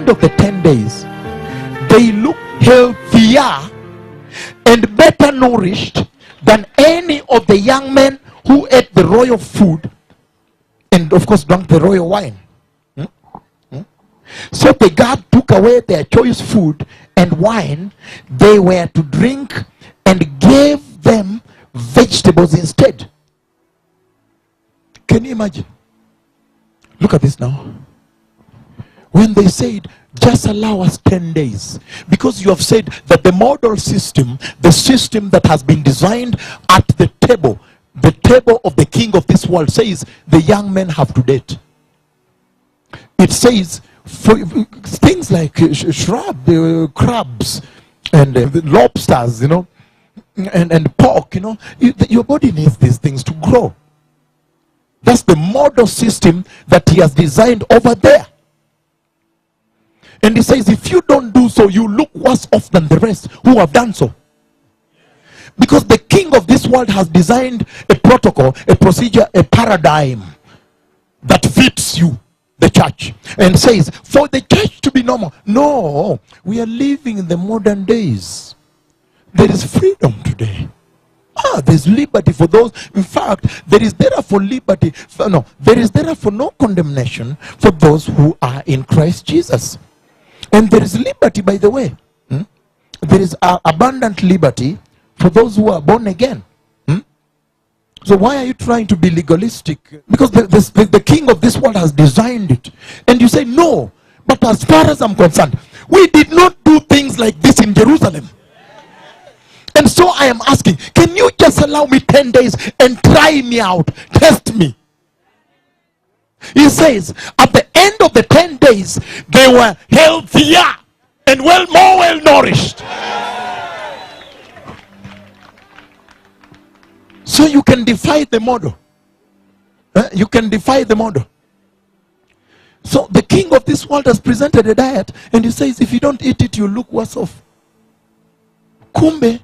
end of the 10 days, they look healthier and better nourished than any of the young men who ate the royal food and of course drank the royal wine. So the guard took away their choice food and wine they were to drink and gave them vegetables instead. Can you imagine? Look at this now. When they said, just allow us 10 days, because you have said that the model system, the system that has been designed at the table of the king of this world, says the young men have to date. It says for things like crabs and lobsters, and pork, your body needs these things to grow. That's the model system that he has designed over there. And he says, if you don't do so, you look worse off than the rest who have done so. Because the king of this world has designed a protocol, a procedure, a paradigm that fits you, the church, and says, for the church to be normal. No, we are living in the modern days. There is freedom today. There's liberty for those. In fact, there is therefore liberty. There is therefore no condemnation for those who are in Christ Jesus. And there is liberty, by the way. There is abundant liberty for those who are born again. So why are you trying to be legalistic? Because the king of this world has designed it. And you say, no, but as far as I'm concerned, we did not do things like this in Jerusalem. And so I am asking, can you just allow me 10 days and try me out, test me? He says, at the end of the 10 days, they were healthier and more well nourished. So you can defy the model. You can defy the model. So the king of this world has presented a diet, and he says, if you don't eat it, you look worse off. Kumbe,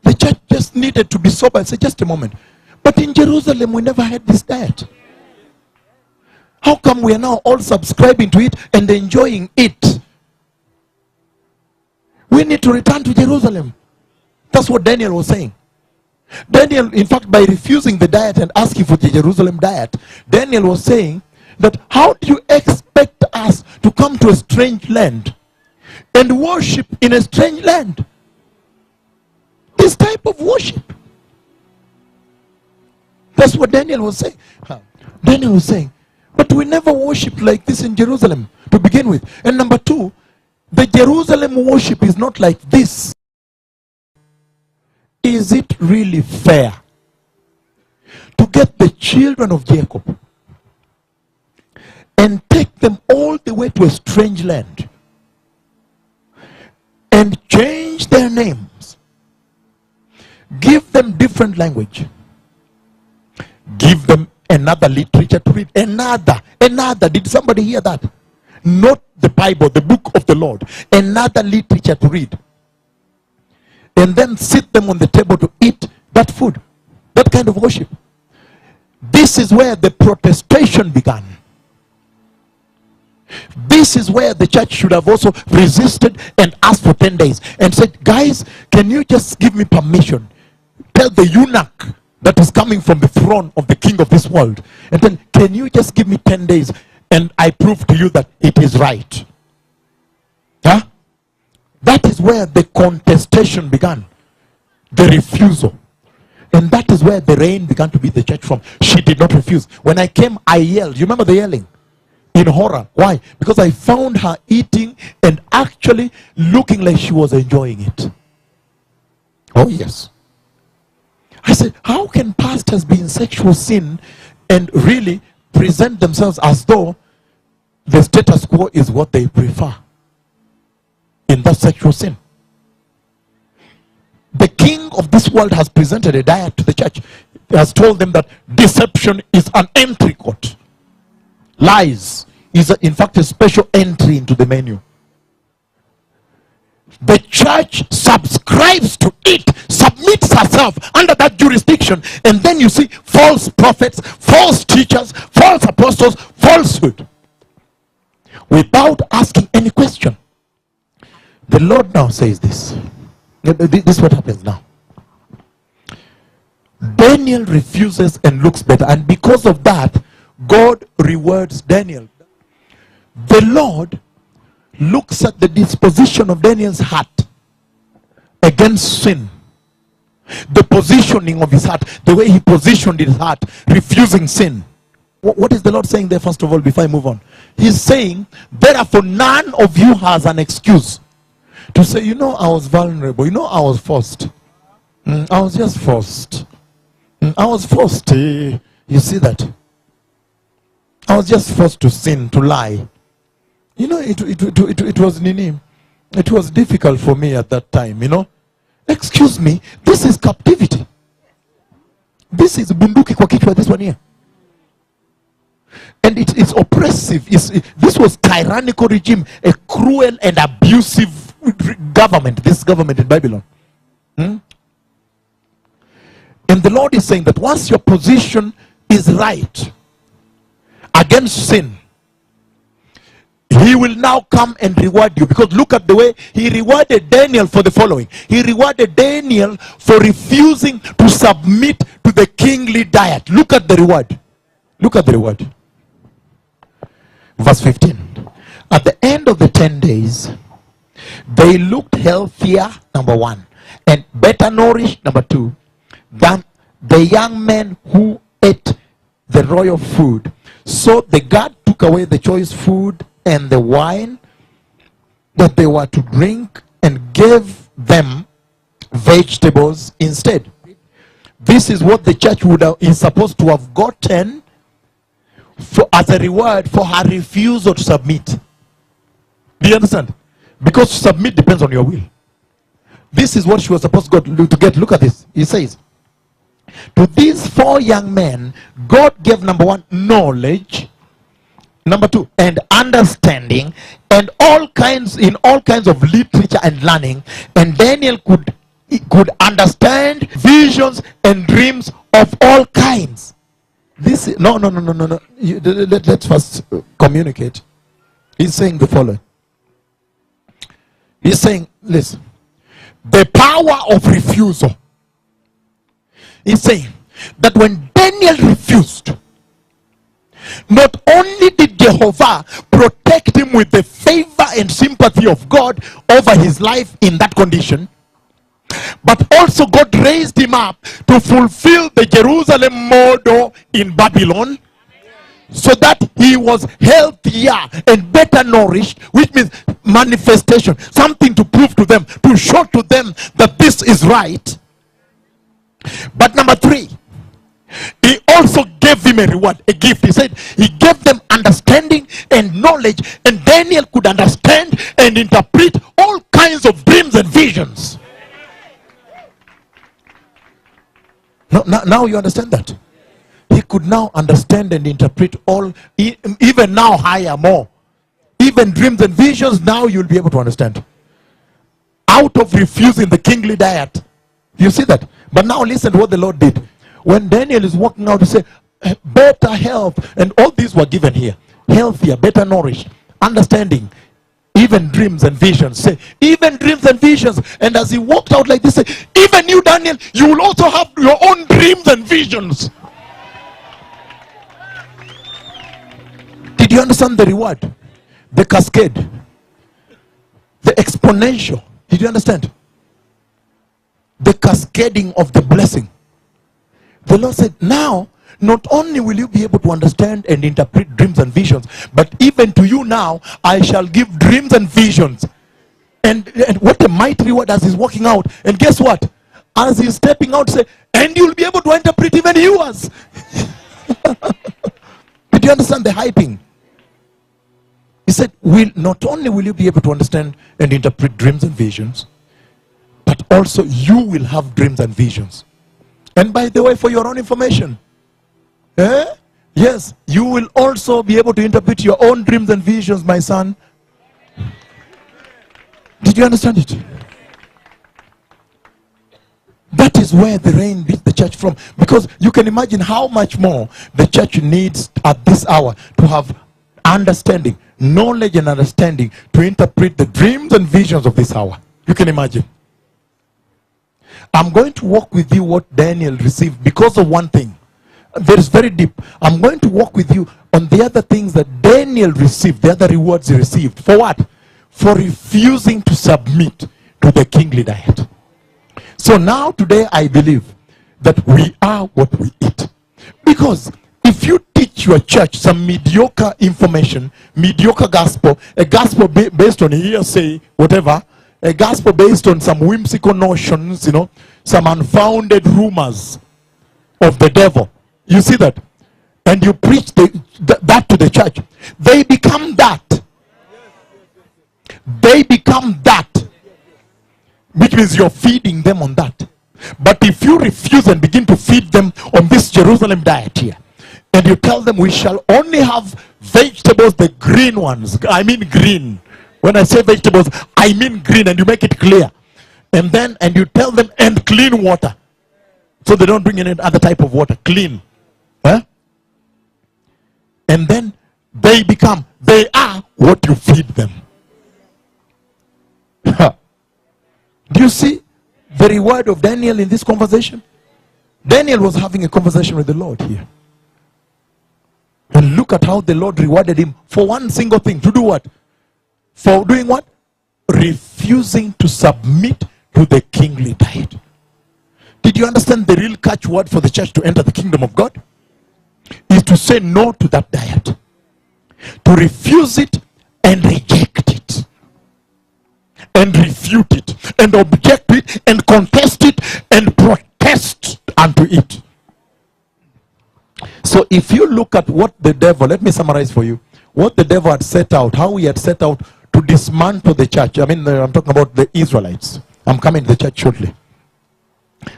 the church just needed to be sober and say, just a moment. But in Jerusalem, we never had this diet. How come we are now all subscribing to it and enjoying it? We need to return to Jerusalem. That's what Daniel was saying. Daniel, in fact, by refusing the diet and asking for the Jerusalem diet, Daniel was saying that how do you expect us to come to a strange land and worship in a strange land? This type of worship. That's what Daniel was saying. Daniel was saying, but we never worshipped like this in Jerusalem to begin with. And number two, the Jerusalem worship is not like this. Is it really fair to get the children of Jacob and take them all the way to a strange land and change their names, give them different language, give them another literature to read, another, did somebody hear that? Not the Bible, the book of the Lord, another literature to read, and then sit them on the table to eat that food, that kind of worship. This is where the protestation began. This is where the church should have also resisted and asked for 10 days and said, guys, can you just give me permission? Tell the eunuch that is coming from the throne of the king of this world, and then, can you just give me 10 days and I prove to you that it is right? Huh? That is where the contestation began, the refusal. And that is where the rain began to be the church from. She did not refuse. When I came, I yelled. You remember the yelling? In horror. Why? Because I found her eating and actually looking like she was enjoying it. Oh yes. I said, how can pastors be in sexual sin and really present themselves as though the status quo is what they prefer in that sexual sin? The king of this world has presented a diet to the church. He has told them that deception is an entry code. Lies is in fact a special entry into the menu. The church subscribes to it, submits herself under that jurisdiction, and then you see false prophets, false teachers, false apostles, falsehood. without asking any question. The Lord now says this. This is what happens now. Daniel refuses and looks better, and because of that, God rewards Daniel. The Lord looks at the disposition of Daniel's heart against sin. The positioning of his heart, the way he positioned his heart, refusing sin. What is the Lord saying there, first of all, before I move on? He's saying, therefore, none of you has an excuse to say, you know, I was vulnerable. You know, I was forced. I was just forced. I was forced. You see that? I was just forced to sin, to lie. You know, it was Nini. It was difficult for me at that time, you know. Excuse me, this is captivity. This is bunduki kwa kichwa, this one here. And it's oppressive. This was tyrannical regime, a cruel and abusive government, this government in Babylon. And the Lord is saying that once your position is right against sin, He will now come and reward you. Because look at the way He rewarded Daniel for the following. He rewarded Daniel for refusing to submit to the kingly diet. Look at the reward. Look at the reward. Verse 15. At the end of the 10 days, they looked healthier, number 1, and better nourished, number 2, than the young men who ate the royal food. So the guard took away the choice food and the wine that they were to drink and gave them vegetables instead. This is what the church is supposed to have gotten as a reward for her refusal to submit. Do you understand? Because to submit depends on your will. This is what she was supposed to get. Look at this. He says, to these 4 young men, God gave, number 1, knowledge, number 2, and understanding, and all kinds of literature and learning. And Daniel could understand visions and dreams of all kinds. This no. Let's first communicate. He's saying the following. He's saying, listen, the power of refusal. He's saying that when Daniel refused, not only did Jehovah protect him with the favor and sympathy of God over his life in that condition, but also God raised him up to fulfill the Jerusalem model in Babylon, so that he was healthier and better nourished, which means manifestation, something to prove to them, to show to them that this is right. But number 3, he also gave him a reward, a gift. He said he gave them understanding and knowledge, and Daniel could understand and interpret all kinds of dreams and visions. Now you understand that? He could now understand and interpret all, even now higher, more. Even dreams and visions, now you'll be able to understand. Out of refusing the kingly diet. You see that? But now listen to what the Lord did. When Daniel is walking out, he said, better health, and all these were given here. Healthier, better nourished, understanding, even dreams and visions. Say, even dreams and visions. And as he walked out like this, say, even you, Daniel, you will also have your own dreams and visions. Did you understand the reward? The cascade. The exponential. Did you understand? The cascading of the blessing. The Lord said, now, not only will you be able to understand and interpret dreams and visions, but even to you now, I shall give dreams and visions. And what a mighty reward as he's walking out. And guess what? As he's stepping out, say, and you'll be able to interpret even yours. Did you understand the hyping? He said, not only will you be able to understand and interpret dreams and visions, but also you will have dreams and visions. And by the way, for your own information, yes, you will also be able to interpret your own dreams and visions, my son. Did you understand it? That is where the rain beat the church from. Because you can imagine how much more the church needs at this hour to have understanding, knowledge and understanding to interpret the dreams and visions of this hour. You can imagine. I'm going to walk with you what Daniel received because of one thing. That is very deep. I'm going to walk with you on the other things that Daniel received, the other rewards he received. For what? For refusing to submit to the kingly diet. So now today I believe that we are what we eat. Because if you teach your church some mediocre information, mediocre gospel, a gospel based on hearsay, whatever, a gospel based on some whimsical notions, you know, some unfounded rumors of the devil. You see that? And you preach that to the church. They become that. They become that. Which means you're feeding them on that. But if you refuse and begin to feed them on this Jerusalem diet here, and you tell them we shall only have vegetables, the green ones. I mean green. When I say vegetables, I mean green, and you make it clear. And you tell them, and clean water. So they don't bring in any other type of water. Clean. Huh? And then they are what you feed them. Do you see the reward of Daniel in this conversation? Daniel was having a conversation with the Lord here. And look at how the Lord rewarded him for one single thing. To do what? For doing what? Refusing to submit to the kingly diet. Did you understand the real catchword for the church to enter the kingdom of God? Is to say no to that diet. To refuse it and reject it. And refute it. And object to it. And contest it. And protest unto it. So if you look at what the devil, let me summarize for you. What the devil had set out, how he had set out to dismantle the church. I mean, I'm talking about the Israelites. I'm coming to the church shortly.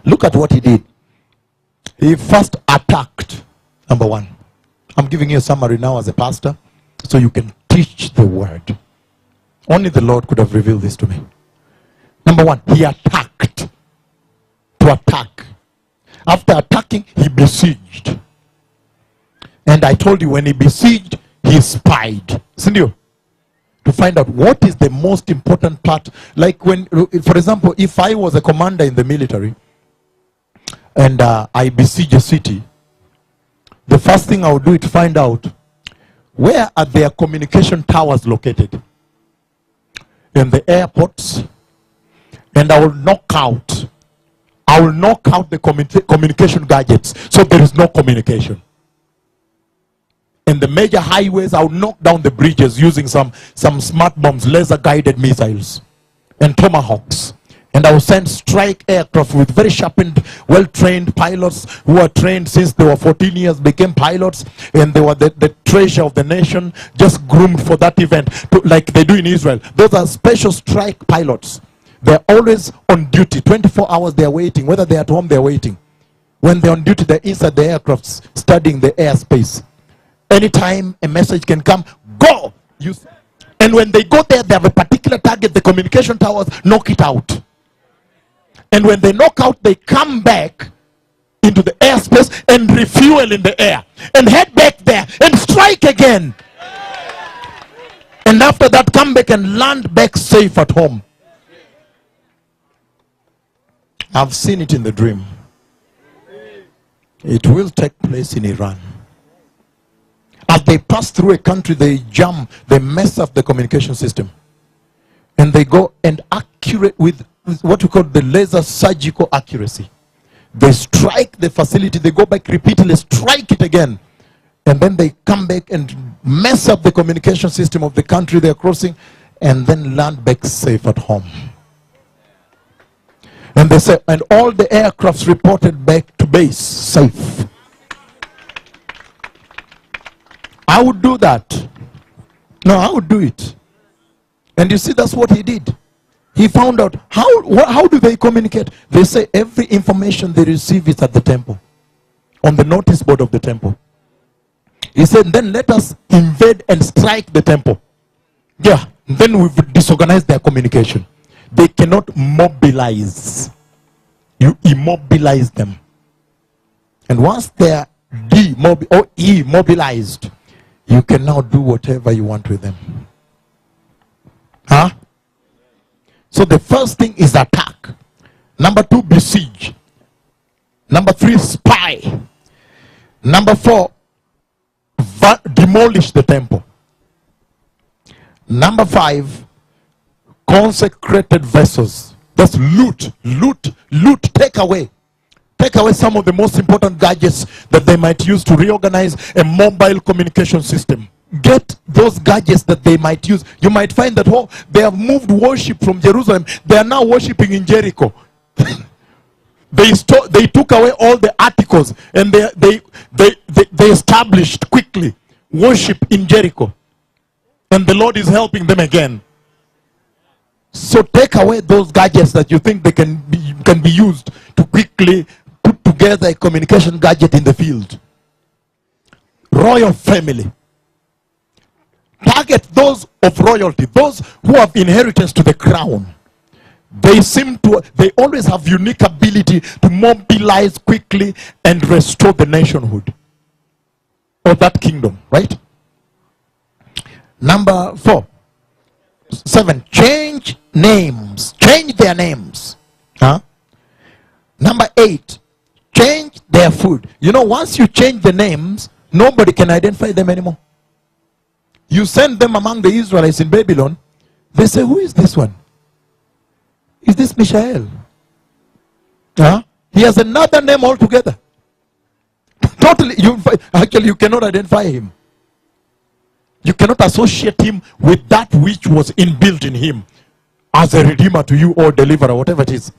Look at what he did. He first attacked, number one. I'm giving you a summary now as a pastor, so you can teach the word. Only the Lord could have revealed this to me. Number one, he attacked. To attack. After attacking, he besieged. And I told you, when he besieged, he spied. Isn't you? To find out what is the most important part. Like when, for example, if I was a commander in the military, and I besiege a city, the first thing I would do is to find out where are their communication towers located. In the airports. And I will knock out the communication gadgets, so there is no communication. In the major highways, I will knock down the bridges using some smart bombs, laser guided missiles and tomahawks. And I will send strike aircraft with very sharpened, well-trained pilots who are trained since they were 14 years, became pilots, and they were the treasure of the nation, just groomed for that event, like they do in Israel. Those are special strike pilots. They're always on duty. 24 hours they're waiting. Whether they're at home, they're waiting. When they're on duty, they're inside the aircrafts, studying the airspace. Anytime a message can come, go! And when they go there, they have a particular target. The communication towers knock it out. And when they knock out, they come back into the airspace and refuel in the air. And head back there and strike again. And after that, come back and land back safe at home. I've seen it in the dream. It will take place in Iran. As they pass through a country, they jam, they mess up the communication system. And they go and accurate with what we call the laser surgical accuracy. They strike the facility, they go back repeatedly, strike it again. And then they come back and mess up the communication system of the country they're crossing, and then land back safe at home. And they say, and all the aircrafts reported back to base safe. I would do that. No, I would do it. And you see, that's what he did. He found out, how do they communicate? They say every information they receive is at the temple. On the notice board of the temple. He said, then let us invade and strike the temple. Yeah, then we've disorganized their communication. They cannot mobilize. You immobilize them. And once they're immobilized, you can now do whatever you want with them. Huh? So the first thing is attack. Number 2, besiege. Number 3, spy. Number 4, demolish the temple. Number 5, consecrated vessels. That's loot, take away. Take away some of the most important gadgets that they might use to reorganize a mobile communication system. Get those gadgets that they might use. You might find that, oh, they have moved worship from Jerusalem. They are now worshiping in Jericho. They took away all the articles, and they established quickly worship in Jericho. And the Lord is helping them again. So take away those gadgets that you think they can be used to quickly put together a communication gadget in the field. Royal family. Target those of royalty, those who have inheritance to the crown. They always have unique ability to mobilize quickly and restore the nationhood of that kingdom, right? Number 7, change names. Change their names. Huh? Number 8, change their food. You know, once you change the names, nobody can identify them anymore. You send them among the Israelites in Babylon, they say, who is this one? Is this Mishael? Huh? He has another name altogether. Totally, you cannot identify him. You cannot associate him with that which was inbuilt in him as a redeemer to you or deliverer, whatever it is.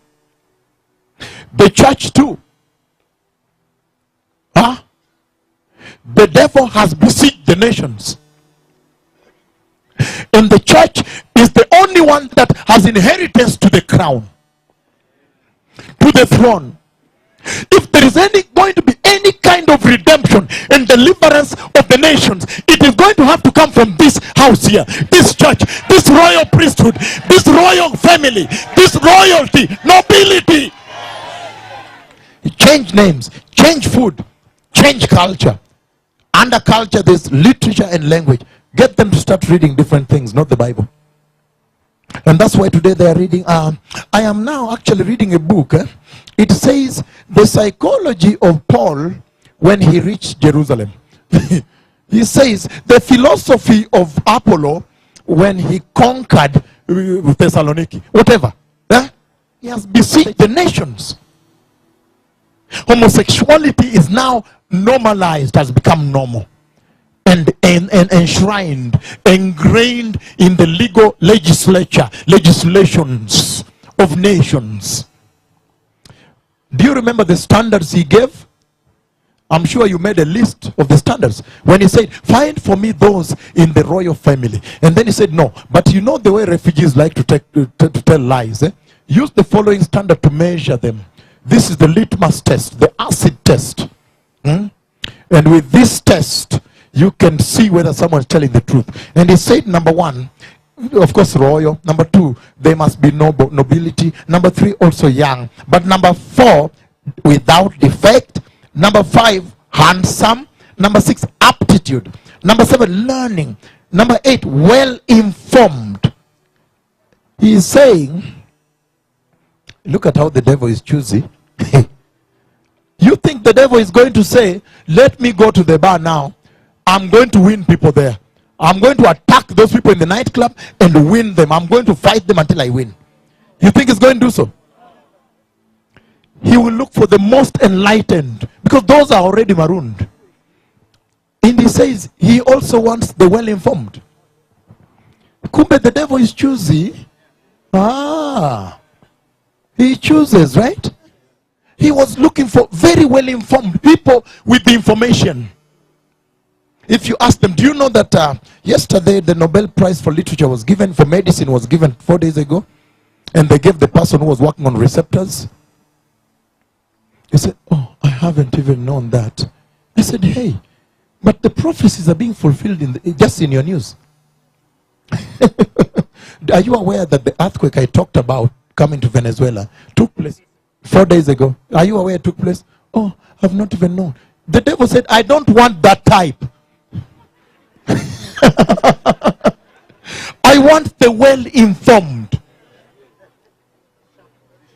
The church too. Huh? The devil has besieged the nations. And the church is the only one that has inheritance to the crown, to the throne. If there is going to be any kind of redemption and deliverance of the nations, it is going to have to come from this house here, this church, this royal priesthood, this royal family, this royalty, nobility. Change names, change food, change culture. Under culture, there's literature and language. Get them to start reading different things, not the Bible. And that's why today they are reading. I am now actually reading a book. It says the psychology of Paul when he reached Jerusalem. He says the philosophy of Apollo when he conquered Thessaloniki. Whatever. He has besieged the nations. Homosexuality is now normalized, has become normal. And enshrined, ingrained in the legal legislations of nations. Do you remember the standards he gave? I'm sure you made a list of the standards. When he said, find for me those in the royal family. And then he said, no. But you know the way refugees like to tell lies. Use the following standard to measure them. This is the litmus test, the acid test. And with this test, you can see whether someone's telling the truth. And he said, number 1, of course, royal. Number 2, they must be nobility. Number 3, also young. But number 4, without defect. Number 5, handsome. Number 6, aptitude. Number 7, learning. Number 8, well-informed. He is saying, look at how the devil is choosy. You think the devil is going to say, let me go to the bar now. I'm going to win people there. I'm going to attack those people in the nightclub and win them. I'm going to fight them until I win. You think he's going to do so? He will look for the most enlightened, because those are already marooned. And he says he also wants the well-informed. Kumbe, the devil is choosy. He chooses, right? He was looking for very well-informed people with the information. If you ask them, do you know that yesterday the Nobel Prize for Literature was given, for medicine was given 4 days ago? And they gave the person who was working on receptors. He said, oh, I haven't even known that. I said, hey, but the prophecies are being fulfilled just in your news. Are you aware that the earthquake I talked about coming to Venezuela took place 4 days ago? Are you aware it took place? Oh, I've not even known. The devil said, I don't want that type. I want the well-informed,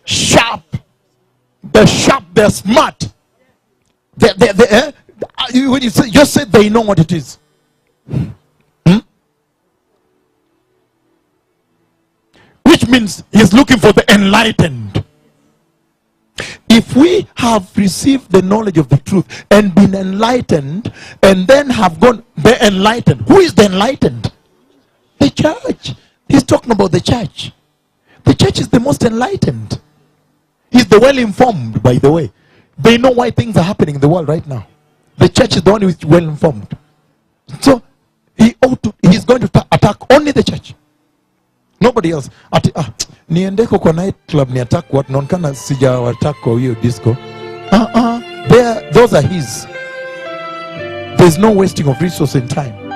sharp. The sharp, they're smart. When you say, just say they know what it is. Which means he's looking for the enlightened. If we have received the knowledge of the truth and been enlightened, and then have gone the enlightened, who is the enlightened? The church. He's talking about the church. The church is the most enlightened. He's the well-informed, by the way. They know why things are happening in the world right now. The church is the one who is well-informed. So he's going to attack only the church. Nobody else. Niendeko kwa night club ni attack what nonkana sija attack kwa hiyo disco. Those are his. There's no wasting of resource and time.